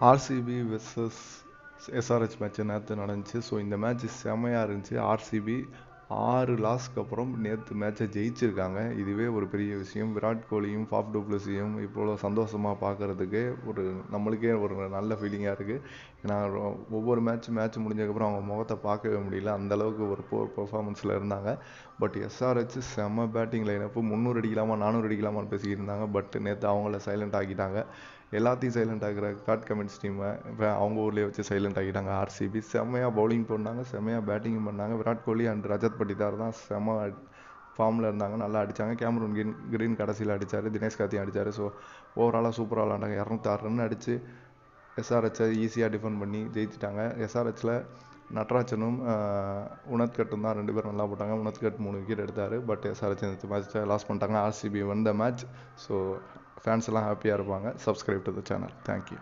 RCB versus SRH match நேற்று நடந்துச்சு. So இந்த மேட்ச் செம்மையாக இருந்துச்சு. ஆர்சிபி 6 லாஸ்க்கு அப்புறம் நேற்று மேட்சை ஜெயிச்சிருக்காங்க. இதுவே ஒரு பெரிய விஷயம். விராட் கோலியும் ஃபாஃப் டு பிளஸியும் இவ்வளோ சந்தோஷமாக பார்க்குறதுக்கு நம்மளுக்கே ஒரு நல்ல ஃபீலிங்காக இருக்குது. ஏன்னா ஒவ்வொரு மேட்ச் முடிஞ்சதுக்கப்புறம் அவங்க முகத்தை பார்க்கவே முடியல, அந்தளவுக்கு ஒரு பெர்ஃபார்மன்ஸில் இருந்தாங்க. பட் எஸ்ஆர்ஹெச் செம்ம பேட்டிங் லைனப்பு, 300 அடிக்கலாமா 400 அடிக்கலாமான்னு பேசிக்கிட்டு இருந்தாங்க. பட் நேற்று அவங்கள சைலண்ட் ஆக்கிட்டாங்க. எல்லாத்தையும் சைலண்ட் ஆகிற காட் கமெண்ட்ஸ் டீமை அவங்க ஊர்லேயே வச்சு சைலண்ட் ஆகிட்டாங்க. ஆர்சிபி செம்மையாக பவுலிங் பண்ணாங்க, செம்மையாக பேட்டிங்கும் பண்ணாங்க. விராட் கோலி அண்ட் ரஜத் பட்டிதார் தான் செம்ம ஃபார்மில் இருந்தாங்க, நல்லா அடித்தாங்க. கேமரூன் கிரீன் கடைசியில் அடித்தார், தினேஷ் கார்த்தியும் அடித்தார். ஸோ ஓவராலாக சூப்பராக விளாண்டாங்க. 206 ரன் அடித்து எஸ்ஆர்ஹெச்சை ஈஸியாக டிஃபெண்ட் பண்ணி ஜெயிச்சிட்டாங்க. எஸ்ஆர்ஹெச்சில் நட்ராஜனும் உனத்கட்டும் தான் 2 பேரும் நல்லா போட்டாங்க. உனத்கட் 3 விக்கெட் எடுத்தார். பட் எஸ்ஆர்ஹெச் இந்த மேட்ச்சை லாஸ் பண்ணிட்டாங்க. ஆர்சிபி வந்த மேட்ச். ஸோ ஃபேன்ஸ் எல்லாம் ஹாப்பியாக இருப்பாங்க. Subscribe to the channel. Thank you.